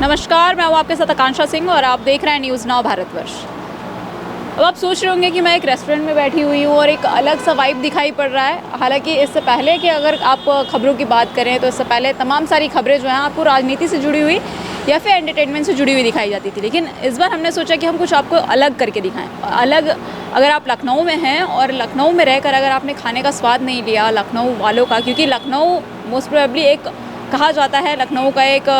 नमस्कार, मैं हूँ आपके साथ आकांक्षा सिंह और आप देख रहे हैं न्यूज़ नाउ भारतवर्ष। अब आप सोच रहे होंगे कि मैं एक रेस्टोरेंट में बैठी हुई हूँ और एक अलग सा वाइब दिखाई पड़ रहा है। हालांकि इससे पहले कि अगर आप खबरों की बात करें तो इससे पहले तमाम सारी खबरें जो हैं आपको राजनीति से जुड़ी हुई या फिर एंटरटेनमेंट से जुड़ी हुई दिखाई जाती थी, लेकिन इस बार हमने सोचा कि हम कुछ आपको अलग करके दिखाएं। अलग, अगर आप लखनऊ में हैं और लखनऊ में रहकर अगर आपने खाने का स्वाद नहीं लिया लखनऊ वालों का, क्योंकि लखनऊ मोस्ट प्रोबेबली एक कहा जाता है, लखनऊ का एक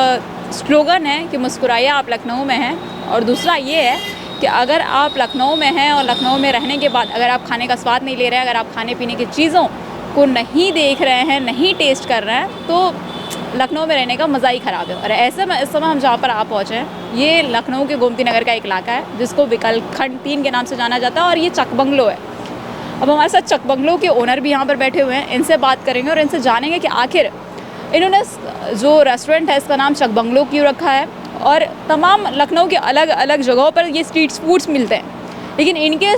स्लोगन है कि मुस्कुराइए आप लखनऊ में हैं। और दूसरा ये है कि अगर आप लखनऊ में हैं और लखनऊ में रहने के बाद अगर आप खाने का स्वाद नहीं ले रहे हैं, अगर आप खाने पीने की चीज़ों को नहीं देख रहे हैं, नहीं टेस्ट कर रहे हैं, तो लखनऊ में रहने का मज़ा ही ख़राब है। और ऐसे में इस समय हम जहाँ पर आ पहुँचे हैं, ये लखनऊ के गोमती नगर का एक इलाका है जिसको विकलखंड 3 के नाम से जाना जाता है और ये चक बंगलो है। अब हमारे साथ चक बंगलो के ओनर भी यहाँ पर बैठे हुए हैं, इनसे बात करेंगे और इनसे जानेंगे कि आखिर इन्होंने जो रेस्टोरेंट है इसका नाम चक बंगलो क्यों रखा है और तमाम लखनऊ के अलग अलग जगहों पर ये स्ट्रीट फूड्स मिलते हैं, लेकिन इनके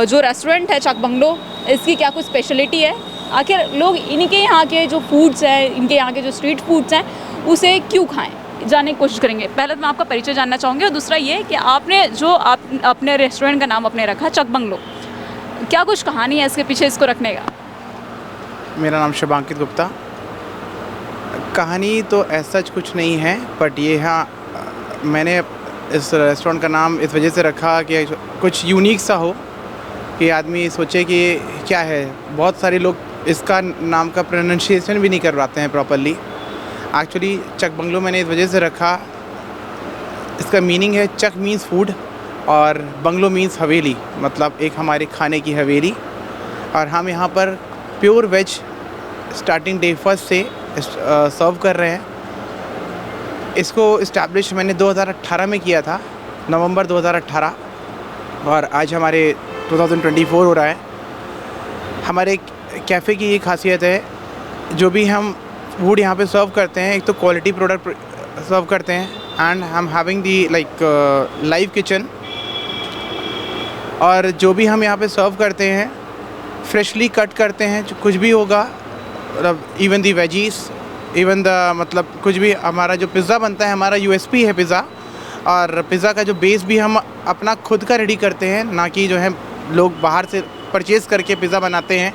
जो रेस्टोरेंट है चक बंगलो, इसकी क्या कुछ स्पेशलिटी है, आखिर लोग इनके यहाँ के जो फूड्स हैं, इनके यहाँ के जो स्ट्रीट फूड्स हैं उसे क्यों खाएं, जानने की कोशिश करेंगे। पहले तो मैं आपका परिचय जानना चाहूँगी और दूसरा ये कि आपने जो अपने रेस्टोरेंट का नाम अपने रखा चक बंगलो, क्या कुछ कहानी है इसके पीछे इसको रखने का? मेरा नाम शुभांकित गुप्ता। कहानी तो ऐसा कुछ नहीं है, बट ये हाँ, मैंने इस रेस्टोरेंट का नाम इस वजह से रखा कि कुछ यूनिक सा हो कि आदमी सोचे कि क्या है। बहुत सारे लोग इसका नाम का प्रोनाउंसिएशन भी नहीं कर पाते हैं प्रॉपरली। एक्चुअली चक बंगलो मैंने इस वजह से रखा, इसका मीनिंग है चक मीन्स फूड और बंगलो मीन्स हवेली, मतलब एक हमारे खाने की हवेली। और हम यहाँ पर pure veg starting day first से सर्व कर रहे हैं। इसको इस्टेब्लिश मैंने 2018 में किया था, नवंबर 2018, और आज हमारे 2024 हो रहा है। हमारे कैफ़े की ये खासियत है, जो भी हम फूड यहाँ पे सर्व करते हैं, एक तो क्वालिटी प्रोडक्ट सर्व करते हैं एंड हम having the like live kitchen, और जो भी हम यहाँ पे सर्व करते हैं फ्रेशली कट करते हैं। कुछ भी होगा, मतलब even the veggies, even the मतलब कुछ भी। हमारा जो पिज़्ज़ा बनता है, हमारा यूएसपी है पिज़्ज़ा, और पिज़्ज़ा का जो बेस भी हम अपना खुद का रेडी करते हैं, ना कि जो है लोग बाहर से परचेज़ करके पिज़्ज़ा बनाते हैं।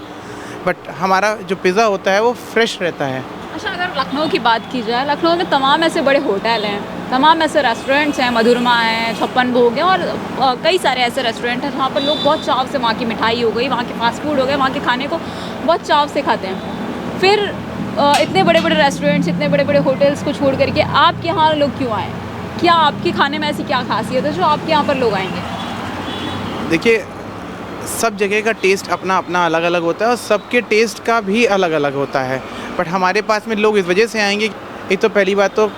बट हमारा जो पिज़्ज़ा होता है वो फ्रेश रहता है। अच्छा, अगर लखनऊ की बात की जाए, लखनऊ में तमाम ऐसे बड़े होटल हैं, तमाम ऐसे रेस्टोरेंट्स हैं, मधुरमा है, छप्पन भोग है और कई सारे ऐसे रेस्टोरेंट हैं जहाँ पर लोग बहुत चाव से वहाँ की मिठाई हो गई, वहाँ के फास्ट फूड हो गए, वहाँ के खाने को बहुत चाव से खाते हैं। फिर इतने बड़े बड़े रेस्टोरेंट्स, इतने बड़े बड़े होटल्स को छोड़ करके आपके यहाँ लोग क्यों आए? क्या आपके खाने में ऐसी क्या खासियत है जो आपके यहाँ पर लोग आएंगे? देखिए, सब जगह का टेस्ट अपना अपना अलग अलग होता है और सबके टेस्ट का भी अलग अलग होता है। बट हमारे पास में लोग इस वजह से आएंगे, एक तो पहली बात तो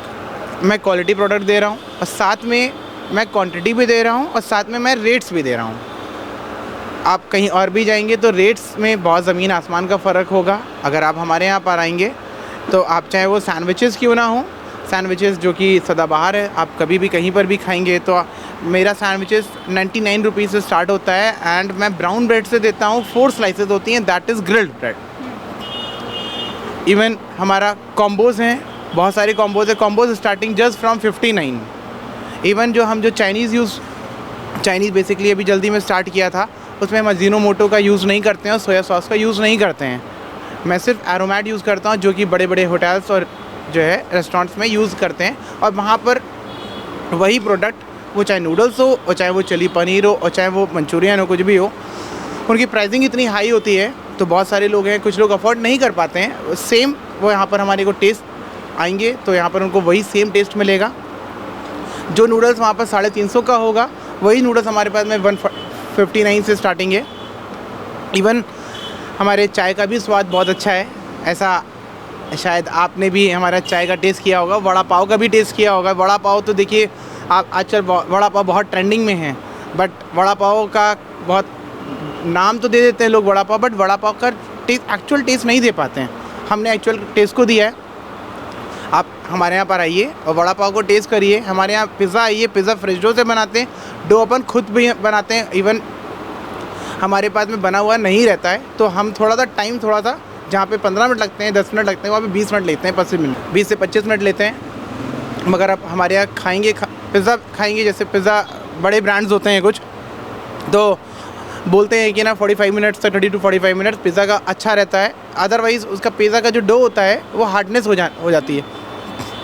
मैं क्वालिटी प्रोडक्ट दे रहा हूँ और साथ में मैं क्वांटिटी भी दे रहा हूँ और साथ में मैं रेट्स भी दे रहा हूँ। आप कहीं और भी जाएंगे तो रेट्स में बहुत ज़मीन आसमान का फ़र्क होगा। अगर आप हमारे यहाँ पर आएंगे तो आप चाहे वो सैंडविचेस क्यों ना हो, सैंडविचेस जो कि सदाबहार है, आप कभी भी कहीं पर भी खाएंगे तो मेरा सैंडविचेस 99 रुपीज़ से स्टार्ट होता है एंड मैं ब्राउन ब्रेड से देता हूँ, 4 स्लाइसेस होती हैं, that is grilled bread. Even हमारा कॉम्बोज़ हैं, बहुत सारे कॉम्बोज़ है, combos starting just from 59। Even जो हम जो चाइनीज़ बेसिकली अभी जल्दी में स्टार्ट किया था, उसमें हम अजीनोमोटो का यूज़ नहीं करते हैं और सोया सॉस का यूज़ नहीं करते हैं। मैं सिर्फ एरोमेट यूज़ करता हूँ, जो कि बड़े बड़े होटल्स और जो है रेस्टोरेंट्स में यूज़ करते हैं, और वहाँ पर वही प्रोडक्ट, वो चाहे नूडल्स हो और चाहे वो चिली पनीर हो और चाहे वो मंचूरियन हो, कुछ भी हो, उनकी प्राइसिंग इतनी हाई होती है तो बहुत सारे लोग हैं, कुछ लोग अफोर्ड नहीं कर पाते हैं। सेम वो यहाँ पर हमारे को टेस्ट आएंगे तो यहाँ पर उनको वही सेम टेस्ट मिलेगा। जो नूडल्स वहाँ पर 350 का होगा, वही नूडल्स हमारे पास में 159 से स्टार्टिंग है। इवन हमारे चाय का भी स्वाद बहुत अच्छा है। ऐसा शायद आपने भी हमारा चाय का टेस्ट किया होगा, वड़ा पाव का भी टेस्ट किया होगा। वड़ा पाव तो देखिए, आप आजकल वड़ा पाव बहुत ट्रेंडिंग में है, बट वड़ा पाव का बहुत नाम तो दे देते हैं लोग वड़ा पाव, बट वड़ा पाव का टेस्ट, एक्चुअल टेस्ट नहीं दे पाते हैं। हमने एक्चुअल टेस्ट को दिया है। आप हमारे यहाँ पर आइए और वड़ा पाव को टेस्ट करिए। हमारे यहाँ पिज़्ज़ा आइए, पिज़्ज़ा फ्रेश डो से बनाते हैं, डो अपन खुद भी बनाते हैं। इवन हमारे पास में बना हुआ नहीं रहता है, तो हम थोड़ा सा जहाँ पे 15 मिनट लगते हैं, 10 मिनट लगते हैं, वहाँ पे 20 मिनट लेते हैं, 25 मिनट 20 से 25 मिनट लेते हैं। मगर आप हमारे यहाँ खाएंगे पिज़्ज़ा खाएंगे, जैसे पिज़्ज़ा बड़े ब्रांड्स होते हैं कुछ, तो बोलते हैं कि ना 45 मिनट्स तक 30 to 45 मिनट्स पिज़्ज़ा का अच्छा रहता है। अदरवाइज़ उसका पिज़्ज़ा का जो डो होता है वो हार्डनेस हो जाती है।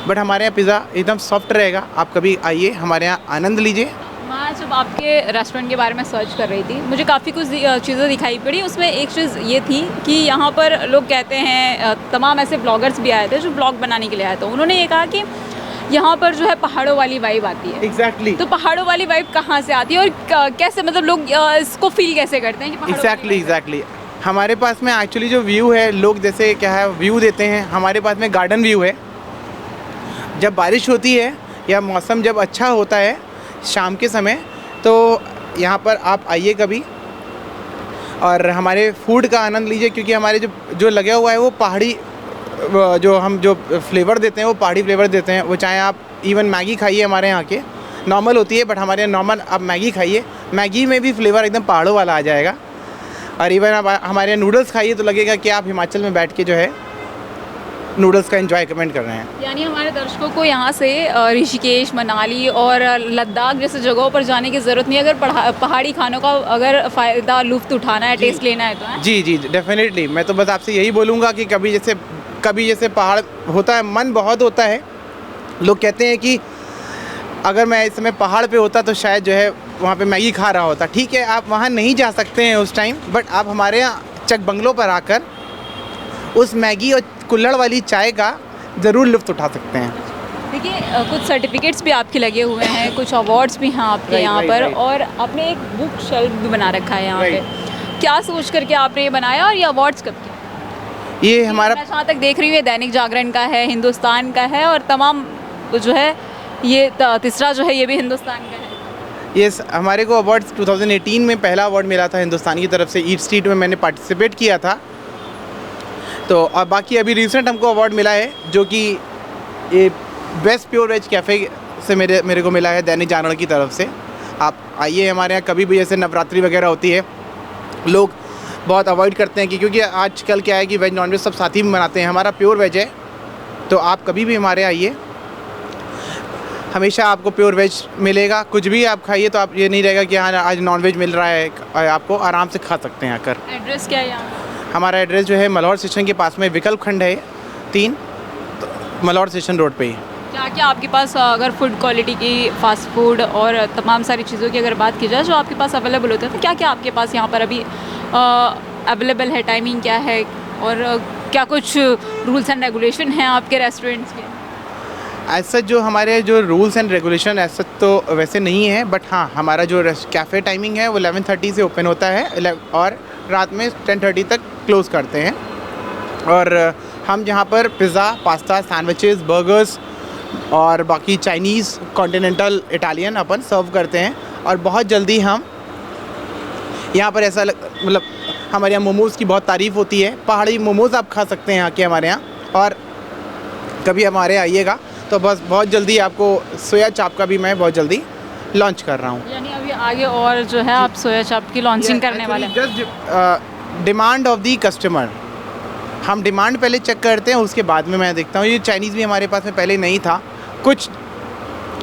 बट हमारे यहाँ पिज़्ज़ा एकदम सॉफ्ट रहेगा। आप कभी आइए, हमारे यहाँ आनंद लीजिए। मैं जब आपके रेस्टोरेंट के बारे में सर्च कर रही थी, मुझे काफ़ी कुछ चीज़ें दिखाई पड़ी। उसमें एक चीज़ ये थी कि यहाँ पर लोग कहते हैं, तमाम ऐसे ब्लॉगर्स भी आए थे जो ब्लॉग बनाने के लिए आए थे, उन्होंने ये कहा कि यहाँ पर जो है पहाड़ों वाली वाइब आती है। एग्जैक्टली तो पहाड़ों वाली वाइब कहाँ से आती है और कैसे, मतलब लोग इसको फील कैसे करते हैं कि पहाड़ों वाली vibe एग्जैक्टली हमारे पास में एक्चुअली जो व्यू है, लोग जैसे क्या है व्यू देते हैं, हमारे पास में गार्डन व्यू है। जब बारिश होती है या मौसम जब अच्छा होता है शाम के समय, तो यहाँ पर आप आइए कभी और हमारे फूड का आनंद लीजिए, क्योंकि हमारे जो लगा हुआ है वो पहाड़ी, जो फ्लेवर देते हैं वो पहाड़ी फ्लेवर देते हैं। वो चाहे आप इवन मैगी खाइए, हमारे यहाँ के नॉर्मल होती है, बट हमारे यहाँ नॉर्मल आप मैगी खाइए, मैगी में भी फ्लेवर एकदम पहाड़ों वाला आ जाएगा। और इवन आप हमारे यहाँ नूडल्स खाइए तो लगेगा कि आप हिमाचल में बैठ के जो है नूडल्स का एंजॉय कमेंट कर रहे हैं। यानी हमारे दर्शकों को यहाँ से ऋषिकेश, मनाली और लद्दाख जैसे जगहों पर जाने की ज़रूरत नहीं, अगर पहाड़ी खानों का अगर फ़ायदा लुत्फ़ उठाना है, टेस्ट लेना है तो है? जी डेफिनेटली। मैं तो बस आपसे यही बोलूँगा कि कभी जैसे पहाड़ होता है, मन बहुत होता है। लोग कहते हैं कि अगर मैं इस समय पहाड़ पे होता तो शायद जो है वहाँ पे मैगी खा रहा होता। ठीक है, आप वहाँ नहीं जा सकते हैं उस टाइम, बट आप हमारे यहाँ चक बंगलों पर आकर उस मैगी और कुल्हड़ वाली चाय का ज़रूर लुत्फ़ उठा सकते हैं। देखिए, कुछ सर्टिफिकेट्स भी आपके लगे हुए हैं, कुछ अवार्ड्स भी हैं आपके यहाँ पर, और आपने एक बुक शेल्फ भी बना रखा है यहाँ पे। क्या सोच करके आपने ये बनाया और ये अवार्ड्स कब किए? ये हमारा, मैं जहाँ तक देख रही हूँ, ये दैनिक जागरण का है, हिंदुस्तान का है, और तमाम जो है ये तीसरा जो है ये भी हिंदुस्तान का है। ये हमारे को अवार्ड्स 2018 में पहला अवार्ड मिला था हिंदुस्तान की तरफ से। ईट स्ट्रीट में मैंने पार्टिसिपेट किया था। तो और बाकी अभी रिसेंट हमको अवार्ड मिला है, जो कि ये बेस्ट प्योर वेज कैफ़े से मेरे को मिला है दैनिक जागरण की तरफ से। आप आइए हमारे यहाँ कभी भी, जैसे नवरात्रि वगैरह होती है, लोग बहुत अवॉइड करते हैं क्योंकि आजकल क्या है कि वेज नॉन वेज सब साथ ही में बनाते हैं। हमारा प्योर वेज है, तो आप कभी भी हमारे आइए, हमेशा आपको प्योर वेज मिलेगा। कुछ भी आप खाइए तो आप ये नहीं रहेगा कि हाँ आज नॉन वेज मिल रहा है, आपको आराम से खा सकते हैं आकर। एड्रेस क्या है यहाँ? हमारा एड्रेस जो है मल्हौर स्टेशन के पास में विकल्प खंड है 3, मल्हौर स्टेशन रोड पे ही। क्या क्या आपके पास, अगर फूड क्वालिटी की, फास्ट फूड और तमाम सारी चीज़ों की अगर बात की जाए जो आपके पास अवेलेबल होते हैं, तो क्या क्या आपके पास यहाँ पर अभी अवेलेबल है? टाइमिंग क्या है और क्या कुछ रूल्स एंड रेगुलेशन हैं आपके रेस्टोरेंट्स के? ऐसा जो हमारे जो रूल्स एंड रेगुलेशन ऐसा तो वैसे नहीं है, बट हाँ हमारा जो कैफ़े टाइमिंग है वो 11:30 से ओपन होता है और रात में 10:30 तक क्लोज़ करते हैं। और हम जहाँ पर पिज़्ज़ा, पास्ता, सैंडविचेस, बर्गर्स और बाकी चाइनीज़, कॉन्टिनेंटल, इटालियन अपन सर्व करते हैं। और बहुत जल्दी हम यहाँ पर ऐसा मतलब हमारे यहाँ मोमोज़ की बहुत तारीफ़ होती है। पहाड़ी मोमोज़ आप खा सकते हैं यहाँ के हमारे यहाँ, और कभी हमारे आइएगा तो बस बहुत जल्दी आपको सोया चाप का भी मैं बहुत जल्दी लॉन्च कर रहा हूँ। यानी अभी आगे और जो है आप सोया चाप की लॉन्चिंग करने वाले हैं? Just demand of the customer, हम डिमांड पहले चेक करते हैं, उसके बाद में मैं देखता हूँ। ये चाइनीज़ भी हमारे पास में पहले नहीं था, कुछ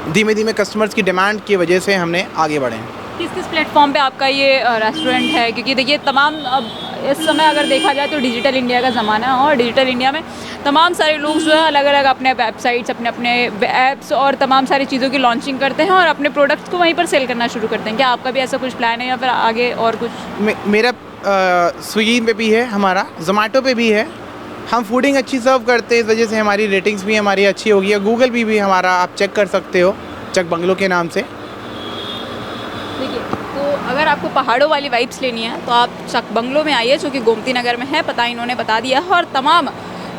धीमे धीमे कस्टमर्स की डिमांड की वजह से हमने आगे बढ़े हैं। किस किस प्लेटफॉर्म पे आपका ये रेस्टोरेंट है? क्योंकि देखिए तमाम, अब इस समय अगर देखा जाए तो डिजिटल इंडिया का ज़माना है, और डिजिटल इंडिया में तमाम सारे लोग जो है अलग अलग अपने वेबसाइट्स, अपने अपने ऐप्स और तमाम सारी चीज़ों की लॉन्चिंग करते हैं और अपने प्रोडक्ट्स को वहीं पर सेल करना शुरू करते हैं। क्या आपका भी ऐसा कुछ प्लान है या फिर आगे और कुछ? मेरा स्विगी पे भी है, हमारा जोमेटो पे भी है। हम फूडिंग अच्छी सर्व करते हैं, इस वजह से हमारी रेटिंग्स भी हमारी अच्छी होगी। और गूगल भी हमारा आप चेक कर सकते हो, चक बंगलो के नाम से। देखिए, तो अगर आपको पहाड़ों वाली वाइब्स लेनी है तो आप चक बंगलो में आइए, जो कि गोमती नगर में है, पता इन्होंने बता दिया है। और तमाम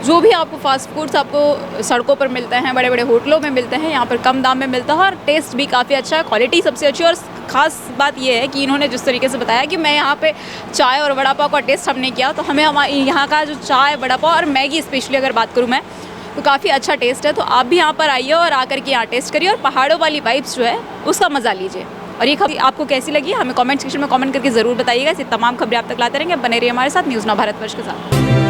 जो भी आपको फास्ट फूड्स आपको सड़कों पर मिलते हैं, बड़े बड़े होटलों में मिलते हैं, यहाँ पर कम दाम में मिलता है और टेस्ट भी काफ़ी अच्छा है, क्वालिटी सबसे अच्छी। और ख़ास बात यह है कि इन्होंने जिस तरीके से बताया कि मैं यहाँ पे चाय और वड़ा पाव का टेस्ट हमने किया, तो हमें हमारे यहाँ का जो चाय, वड़ा पाव और मैगी स्पेशली अगर बात करूँ मैं, तो काफ़ी अच्छा टेस्ट है। तो आप भी यहाँ पर आइए और आकर के यहाँ टेस्ट करिए और पहाड़ों वाली वाइब्स जो है उसका मज़ा लीजिए। और ये खबर आपको कैसी लगी हमें कमेंट सेक्शन में कमेंट करके ज़रूर बताइएगा। इसी तमाम खबरें आप तक लाते रहेंगे। बने रहिए हमारे साथ न्यूज़ नाउ भारतवर्ष के साथ।